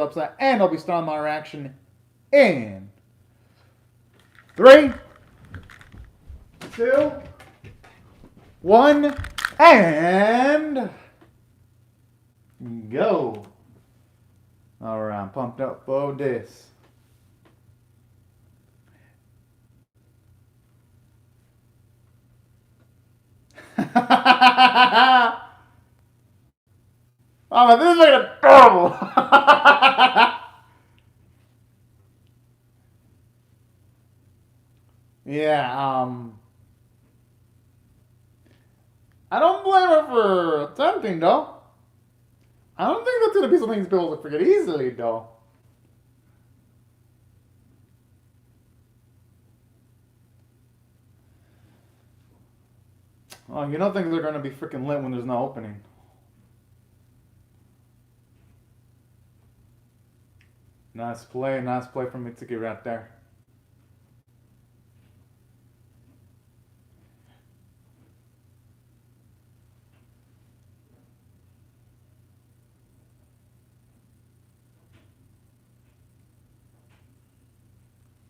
upset, and I'll be starting my reaction in 3, 2, 1, and go. Alright, I'm pumped up for this. Oh man, this is like adorable. Yeah, I don't blame her for attempting though. I don't think that's gonna be something he's able to forget easily though. Oh, you don't think they're gonna be freaking lit when there's no opening. Nice play from Mitsuki right there.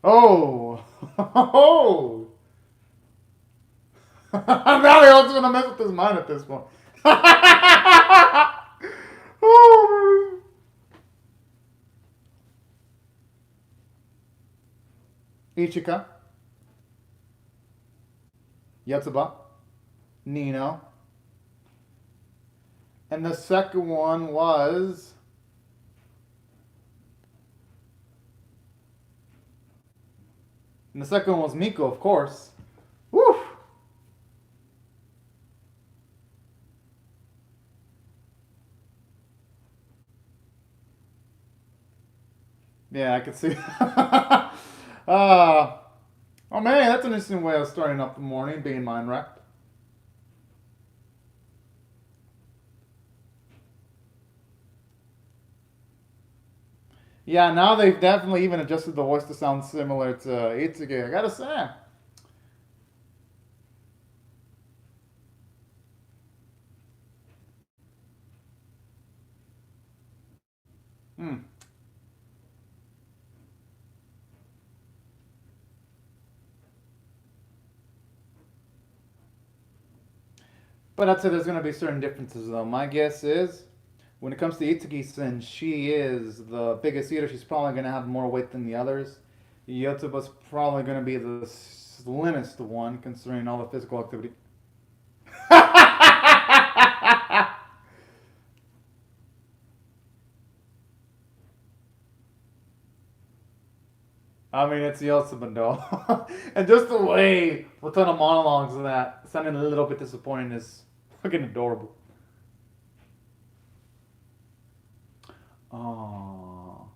Oh! Oh! Now he also gonna mess with his mind at this point. Oh, Ichika, Yotsuba, Nino, and the second one was Miko, of course. Woo! Yeah, I can see. Oh man, that's an interesting way of starting up the morning, being mind wrecked. Yeah, now they've definitely even adjusted the voice to sound similar to Itsuki, I gotta say. Hmm. But I'd say there's going to be certain differences, though. My guess is, when it comes to Itsuki, since she is the biggest eater, she's probably going to have more weight than the others. Yotsuba's probably going to be the slimmest one, considering all the physical activity. I mean, it's Yotsuba, though. And just the way, a ton of monologues of that, sounding a little bit disappointing, is fucking adorable. Oh.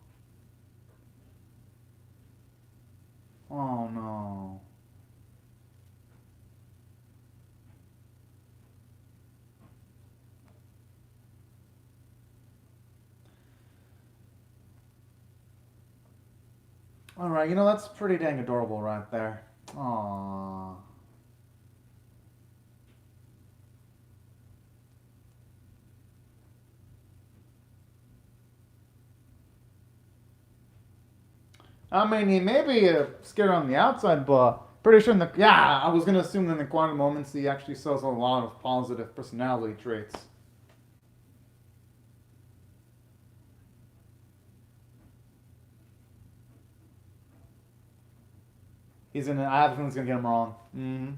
Oh no. Alright, that's pretty dang adorable right there. Aww. I mean, he may be scared on the outside, but pretty sure in the. Yeah, I was going to assume that in the quantum moments he actually shows a lot of positive personality traits. I have a feeling he's going to get him wrong. Mm-hmm.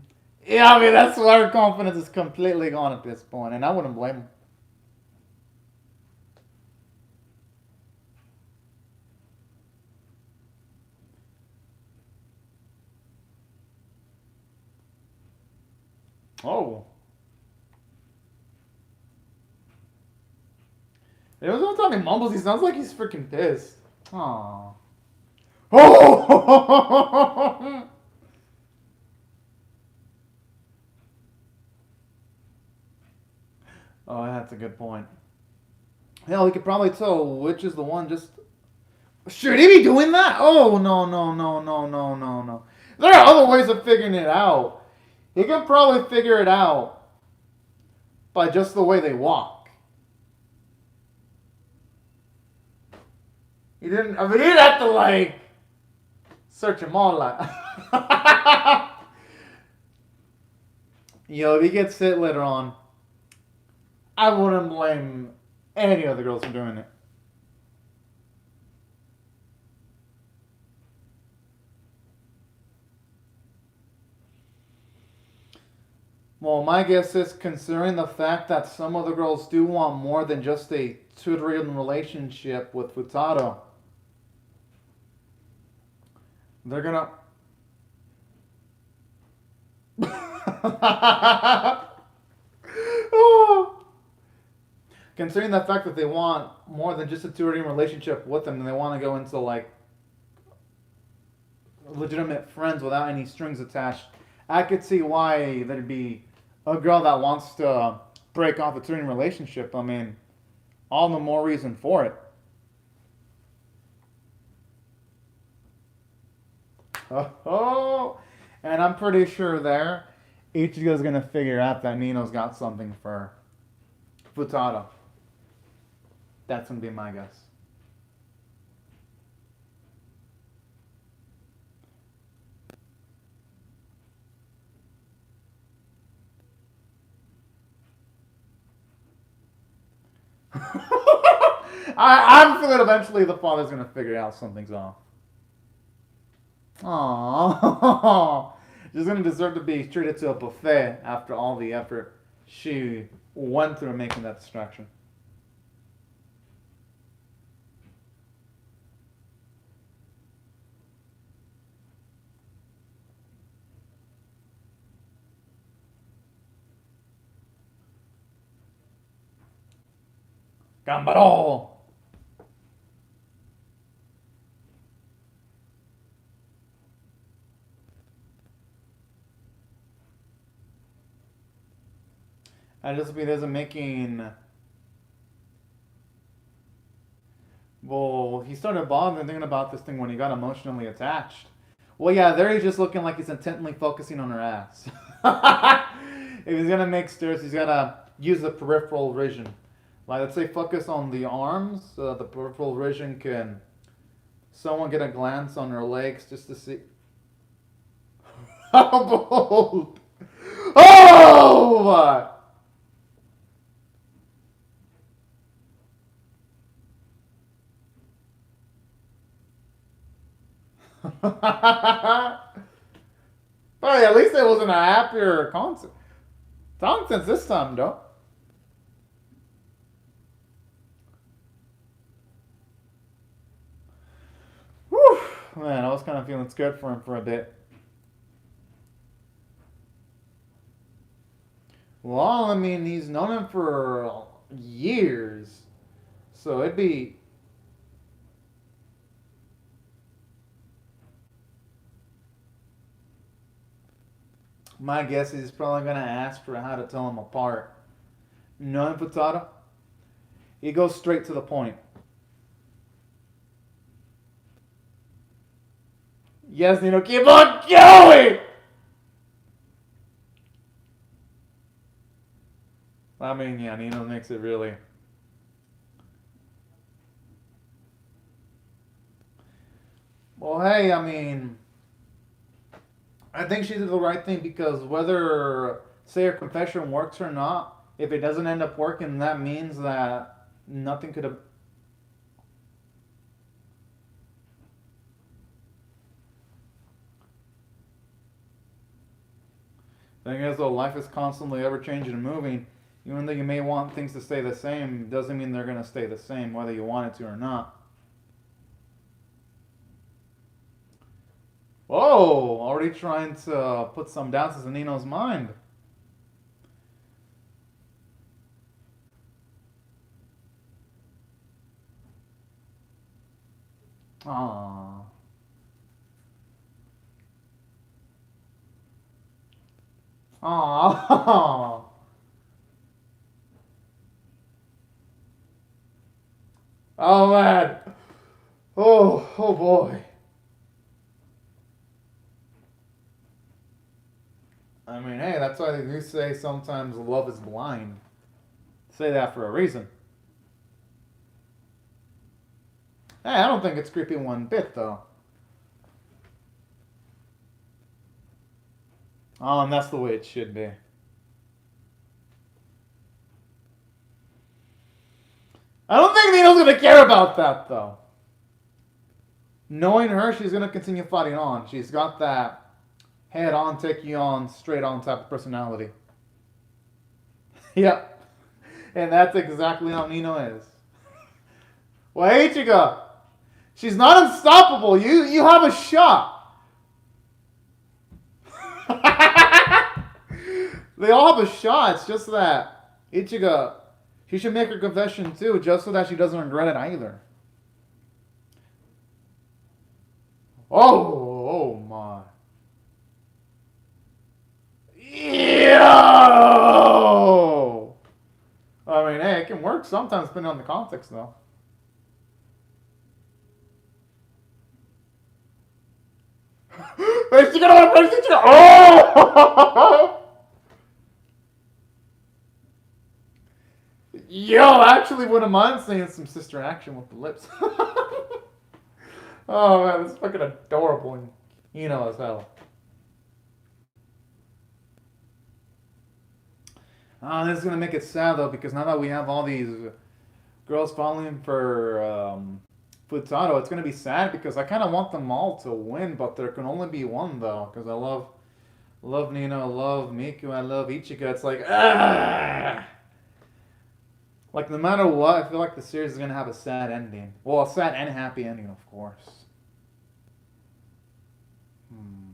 Yeah, I mean, that's why our confidence is completely gone at this point, and I wouldn't blame him. Oh. It was one time he mumbles, he sounds like he's freaking pissed. Aww. Oh! Oh, that's a good point. Hell, he could probably tell which is the one just. Should he be doing that? Oh, no, no, no, no, no, no, no. There are other ways of figuring it out. He can probably figure it out by just the way they walk. He didn't. I mean, he didn't have to like search them all like. If he gets hit later on, I wouldn't blame any of the girls for doing it. Well, my guess is considering the fact that some of the girls do want more than just a tutoring relationship with Futaro, they're gonna. Oh. Considering the fact that they want more than just a tutoring relationship with them, and they want to go into like legitimate friends without any strings attached, I could see why there'd be a girl that wants to break off a tutoring relationship. I mean, all the more reason for it. Oh, and I'm pretty sure there, Ichigo's gonna figure out that Nino's got something for Futado. That's gonna be my guess. I'm feeling eventually the father's gonna figure out something's off. Aww. She's gonna deserve to be treated to a buffet after all the effort she went through making that distraction. Gambaro! I just be doesn't making. Well, he started bothering thinking about this thing when he got emotionally attached. Well, yeah, there he's just looking like he's intently focusing on her ass. If he's gonna make stairs, he's gonna use the peripheral vision. Like, let's say focus on the arms so that the peripheral vision can someone get a glance on her legs just to see. How bold! Oh! But at least it wasn't a happier concert. Nonsense this time, though. Whew. Man, I was kind of feeling scared for him for a bit. Well, I mean, he's known him for years. So it'd be. My guess is he's probably going to ask for how to tell them apart. Knowing Potato, he goes straight to the point. Yes, Nino, keep on going! I mean, yeah, Nino makes it really. Well, hey, I mean, I think she did the right thing because whether, say, her confession works or not, if it doesn't end up working, that means that nothing could have. Thing is, though, life is constantly ever changing and moving. Even though you may want things to stay the same, doesn't mean they're going to stay the same, whether you want it to or not. Whoa! Already trying to put some doubts in Nino's mind. Aww. Aww. Oh man. Oh boy. I mean, hey, that's why they do say sometimes love is blind. Say that for a reason. Hey, I don't think it's creepy one bit, though. Oh, and that's the way it should be. I don't think Nino's gonna care about that, though. Knowing her, she's gonna continue fighting on. She's got that head on, take you on, straight on type of personality. Yep. And that's exactly how Nino is. Well, Ichigo, she's not unstoppable. You have a shot. They all have a shot. It's just that Ichigo, she should make her confession too, just so that she doesn't regret it either. Oh my. Yo! I mean, hey, it can work sometimes depending on the context, though. Is she gonna want to Oh! Yo, I actually wouldn't mind seeing some sister action with the lips. Oh man, this is fucking adorable and as hell. This is gonna make it sad though, because now that we have all these girls falling for Futaro, it's gonna be sad because I kind of want them all to win, but there can only be one though, because I love Nino, I love Miku, I love Ichika. It's like like no matter what, I feel like the series is gonna have a sad ending. Well, a sad and happy ending, of course. Hmm.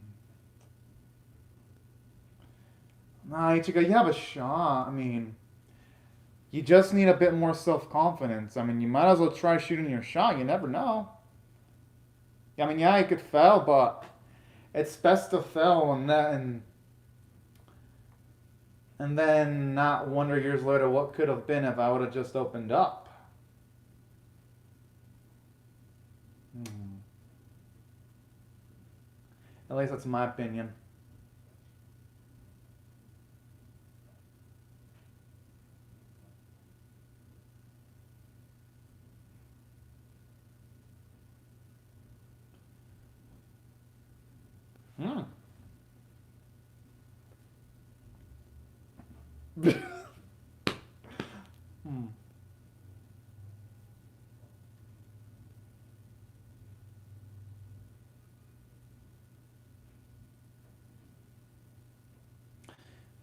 Nah, Ichika, you have a shot. I mean, you just need a bit more self confidence. I mean, you might as well try shooting your shot. You never know. I mean, yeah, you could fail, but it's best to fail and then not wonder years later what could have been if I would have just opened up. Hmm. At least that's my opinion. Hmm. Hmm.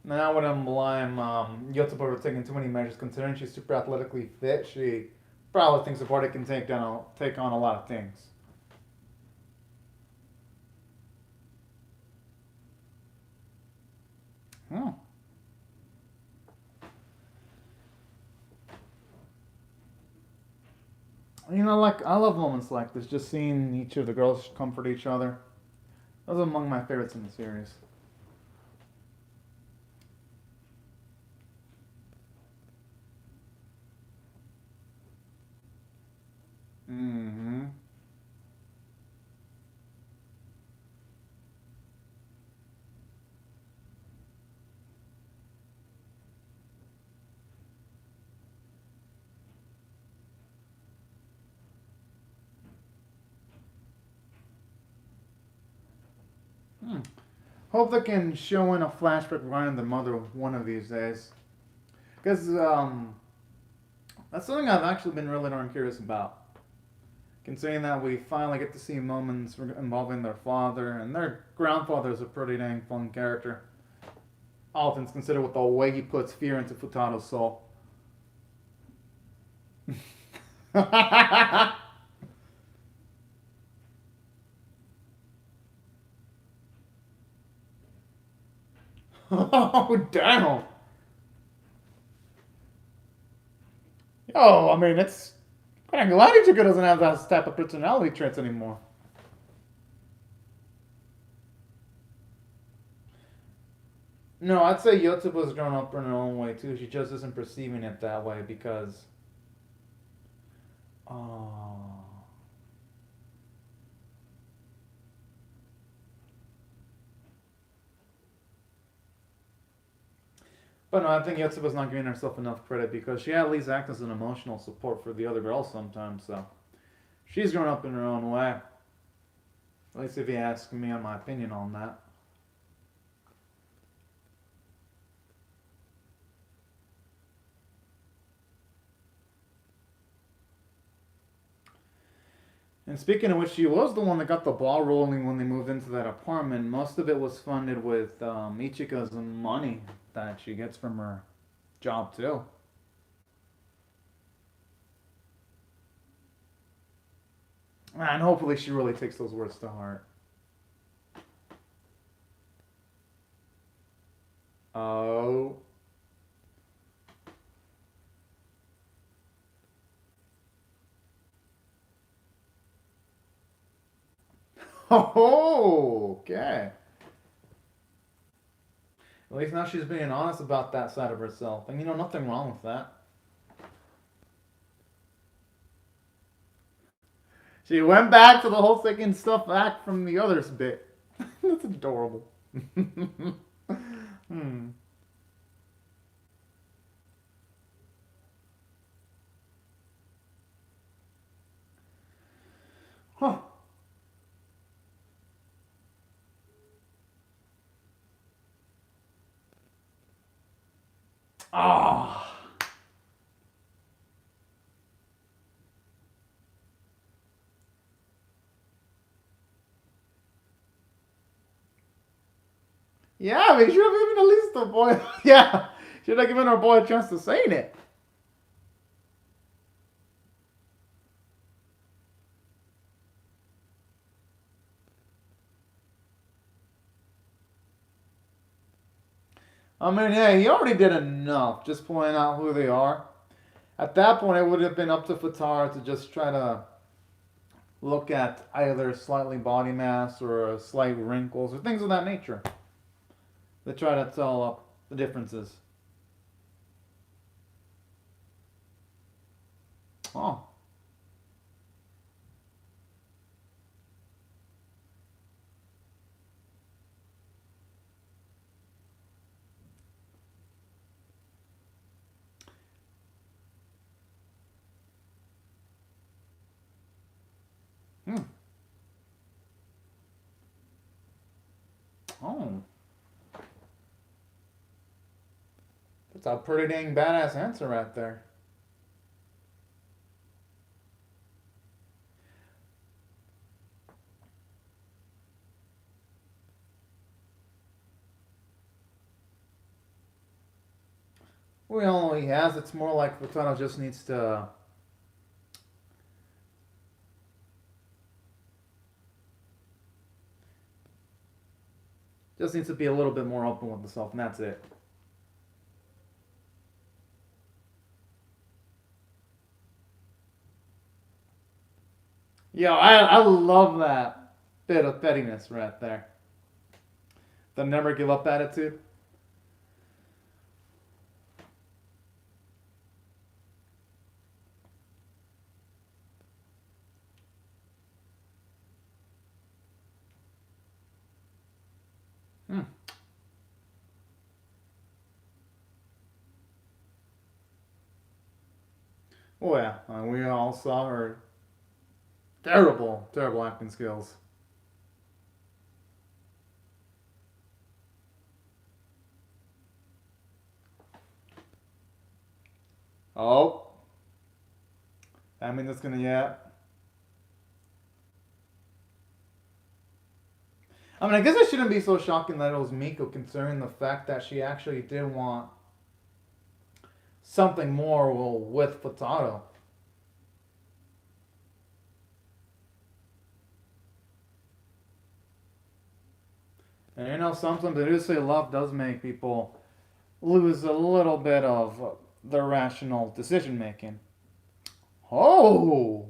Now I wouldn't blame Yotsuba for taking too many measures. Considering she's super athletically fit, she probably thinks the party can take on a lot of things. Hmm. Like I love moments like this. Just seeing each of the girls comfort each other. Those are among my favorites in the series. Mm-hmm. Hmm. Hope they can show in a flashback regarding the mother one of these days. Because that's something I've actually been really darn curious about. Considering that we finally get to see moments involving their father, and their grandfather is a pretty dang fun character. All things considered, with the way he puts fear into Futaro's soul. Oh, damn. Yo, I mean, it's. But I'm glad Ichigo doesn't have that type of personality traits anymore. No, I'd say Yotsuba's grown up in her own way too. She just isn't perceiving it that way because. Oh. But no, I think Yotsuba's not giving herself enough credit because she at least acts as an emotional support for the other girls sometimes, so. She's grown up in her own way. At least if you ask me on my opinion on that. And speaking of which, she was the one that got the ball rolling when they moved into that apartment. Most of it was funded with Ichika's money that she gets from her job, too. And hopefully she really takes those words to heart. Oh. Oh, okay. At least now she's being honest about that side of herself. And nothing wrong with that. She went back to the whole taking stuff back from the others bit. That's adorable. Hmm. Huh. Ah. Yeah, I mean, should have given at least the boy. Yeah, should have given our boy a chance to say it. I mean, yeah, he already did enough, just pointing out who they are. At that point, it would have been up to Fatara to just try to look at either slightly body mass or slight wrinkles or things of that nature. They try to tell the differences. Oh. Hmm. Oh. That's a pretty dang badass answer right there. Well, he has. It's more like Fatano just needs to be a little bit more open with himself, and that's it. Yo, I love that bit of pettiness right there. The never give up attitude. Hmm. Oh yeah, we all saw her terrible, terrible acting skills. Oh, I mean that's gonna yeah. I mean, I guess it shouldn't be so shocking that it was Miko, considering the fact that she actually did want something more with Potato. And sometimes they do say love does make people lose a little bit of their rational decision making. Oh!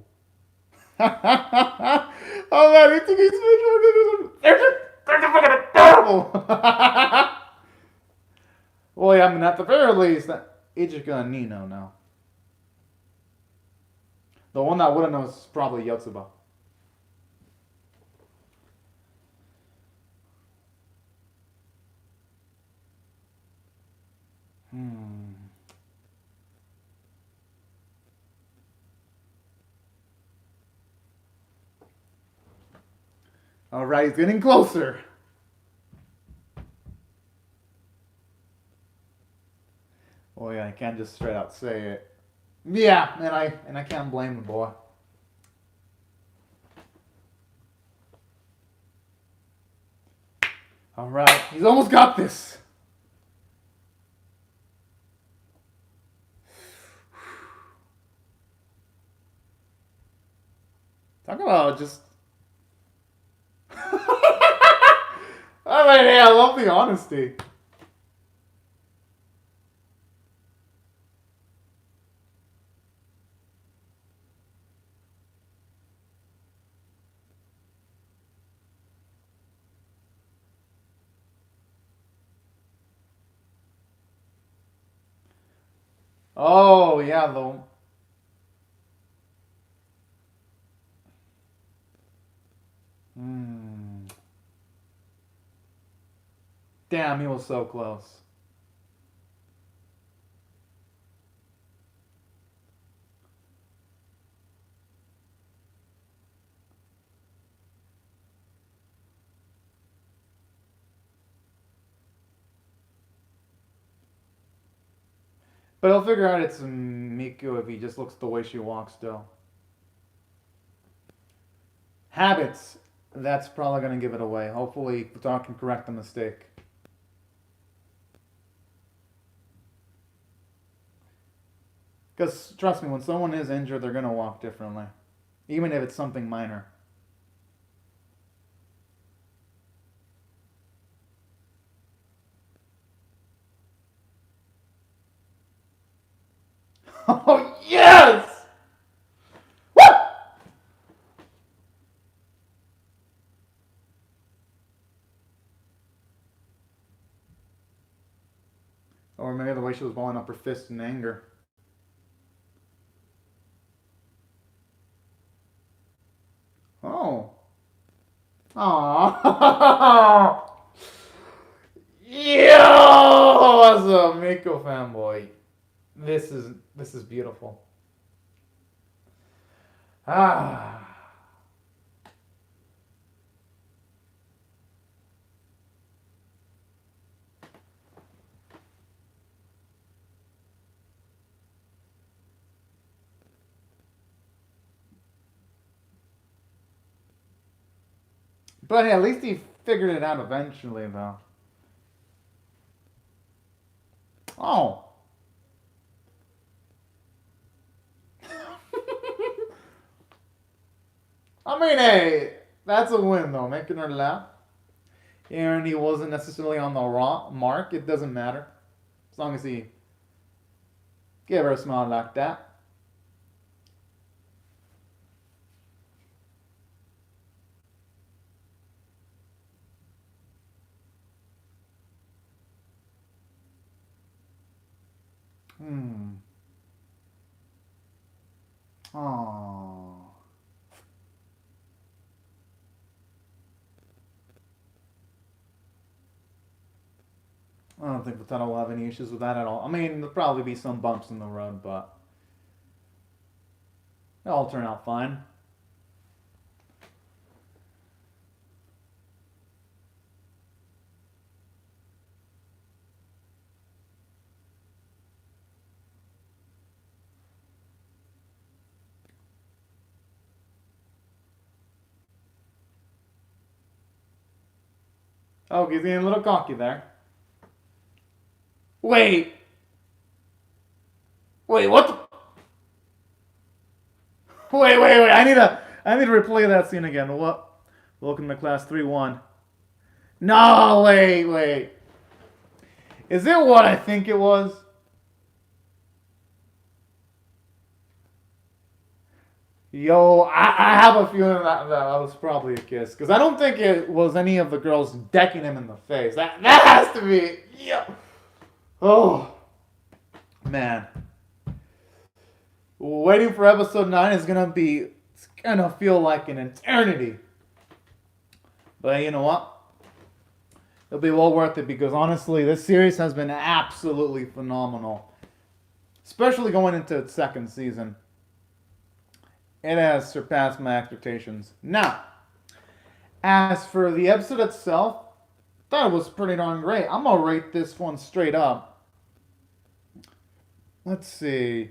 Oh man, you think he's they're fucking terrible! Well, yeah, I mean, at the very least, Ichika and Nino now. The one that wouldn't know is probably Yotsuba. Hmm. Alright, he's getting closer. Oh yeah, I can't just straight out say it. Yeah, and I can't blame the boy. Alright, he's almost got this. Talk about just. I mean, hey, I love the honesty. Oh yeah, though. Hmm. Damn, he was so close. But he'll figure out it's Miku if he just looks the way she walks still. Habits. That's probably going to give it away. Hopefully, Futaro can correct the mistake. Because, trust me, when someone is injured, they're going to walk differently. Even if it's something minor. Oh, yes! Woo! Or maybe the way she was balling up her fist in anger. Oh. Aww. Yo! As a Miko fanboy, this is beautiful. Ah. But hey, at least he figured it out eventually, though. Oh. I mean, hey, that's a win, though. Making her laugh. And he wasn't necessarily on the wrong mark. It doesn't matter. As long as he gave her a smile like that. Hmm. Aww. I don't think Patano will have any issues with that at all. I mean, there'll probably be some bumps in the road, but it'll all turn out fine. Oh, he's getting a little cocky there. Wait. Wait, what the? Wait. I need to replay that scene again. What? Welcome to class 3-1. No, wait. Is it what I think it was? Yo, I have a feeling that was probably a kiss. Because I don't think it was any of the girls decking him in the face. That has to be. Yo. Oh. Man. Waiting for episode 9 is going to be. It's going to feel like an eternity. But you know what? It'll be well worth it because honestly, this series has been absolutely phenomenal. Especially going into its second season. It has surpassed my expectations. Now, As for the episode itself, that was pretty darn great. I'm gonna rate this one straight up. Let's see.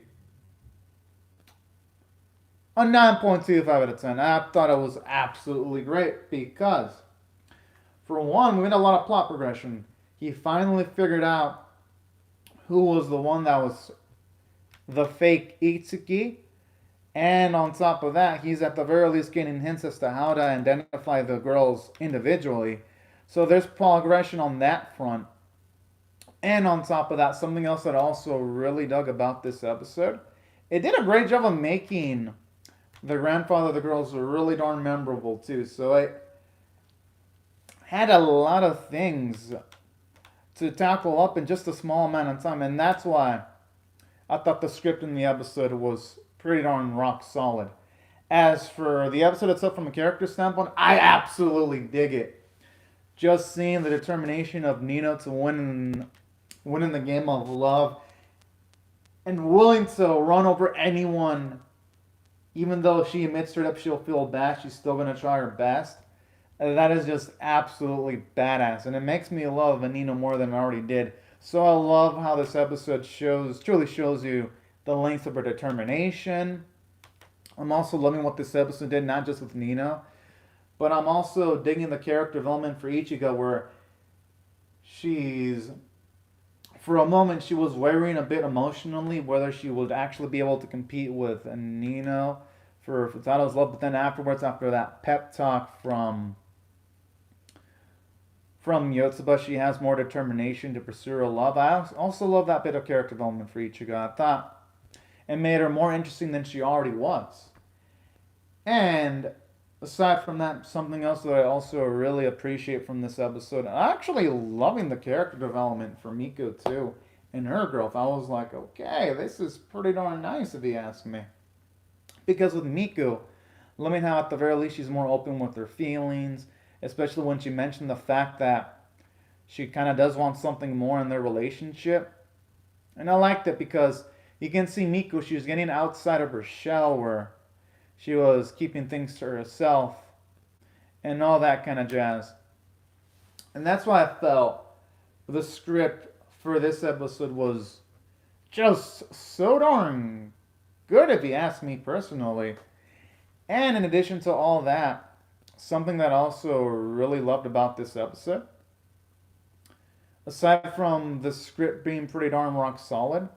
A 9.25 out of 10. I thought it was absolutely great because, for one, we had a lot of plot progression. He finally figured out who was the one that was the fake Itsuki. And on top of that, he's at the very least getting hints as to how to identify the girls individually. So there's progression on that front. And on top of that, something else that I also really dug about this episode, it did a great job of making the grandfather of the girls really darn memorable too. So it had a lot of things to tackle up in just a small amount of time. And that's why I thought the script in the episode was pretty darn rock solid. As for the episode itself from a character standpoint, I absolutely dig it. Just seeing the determination of Nino to win in the game of love and willing to run over anyone, even though she admits straight up she'll feel bad, she's still going to try her best. That is just absolutely badass. And it makes me love Nino more than I already did. So I love how this episode truly shows you the lengths of her determination. I'm also loving what this episode did, not just with Nino, but I'm also digging the character development for Ichigo, where for a moment, she was worrying a bit emotionally whether she would actually be able to compete with Nino for Futato's love, but then afterwards, after that pep talk from Yotsuba, she has more determination to pursue her love. I also love that bit of character development for Ichigo. I thought it made her more interesting than she already was. And aside from that, something else that I also really appreciate from this episode, I'm actually loving the character development for Miko too, and her growth. I was like, okay, this is pretty darn nice if you ask me. Because with Miko, loving how at the very least she's more open with her feelings, especially when she mentioned the fact that she kind of does want something more in their relationship. And I liked it because you can see Miko, she was getting outside of her shell where she was keeping things to herself and all that kind of jazz. And that's why I felt the script for this episode was just so darn good if you ask me personally. And in addition to all that, something that I also really loved about this episode, aside from the script being pretty darn rock solid,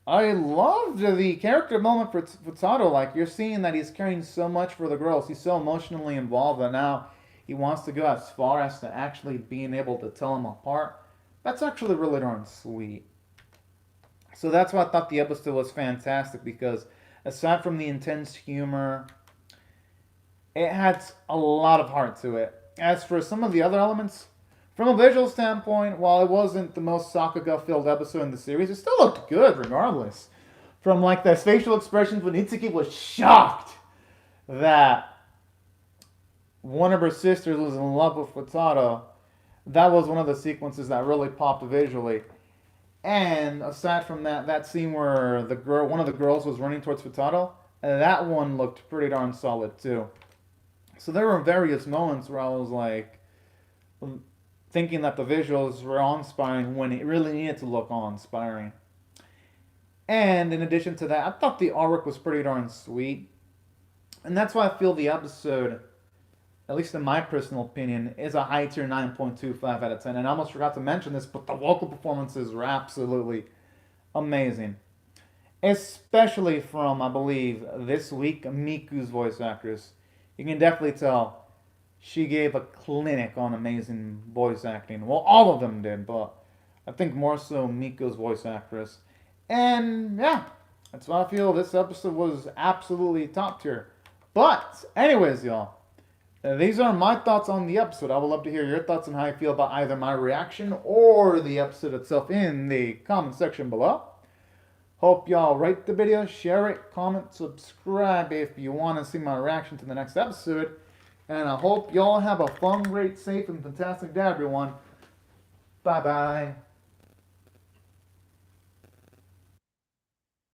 I loved the character moment for Futato. Like, you're seeing that he's caring so much for the girls. He's so emotionally involved that now he wants to go as far as to actually being able to tell them apart. That's actually really darn sweet. So that's why I thought the episode was fantastic, because aside from the intense humor, it had a lot of heart to it. As for some of the other elements, from a visual standpoint, while it wasn't the most Sakuga-filled episode in the series, it still looked good regardless. From like the facial expressions when Itsuki was shocked that one of her sisters was in love with Futato, that was one of the sequences that really popped visually. And aside from that, that scene where one of the girls was running towards Futato, that one looked pretty darn solid too. So there were various moments where I was like thinking that the visuals were awe-inspiring when it really needed to look awe-inspiring. And in addition to that, I thought the artwork was pretty darn sweet. And that's why I feel the episode, at least in my personal opinion, is a high tier 9.25 out of 10. And I almost forgot to mention this, but the vocal performances were absolutely amazing. Especially from, I believe, this week, Miku's voice actress. You can definitely tell she gave a clinic on amazing voice acting. Well, all of them did, but I think more so Miko's voice actress. And yeah, that's why I feel this episode was absolutely top tier. But anyways, y'all, these are my thoughts on the episode. I would love to hear your thoughts on how you feel about either my reaction or the episode itself in the comment section below. Hope y'all rate the video, share it, comment, subscribe if you want to see my reaction to the next episode. And I hope y'all have a fun, great, safe, and fantastic day, everyone. Bye-bye.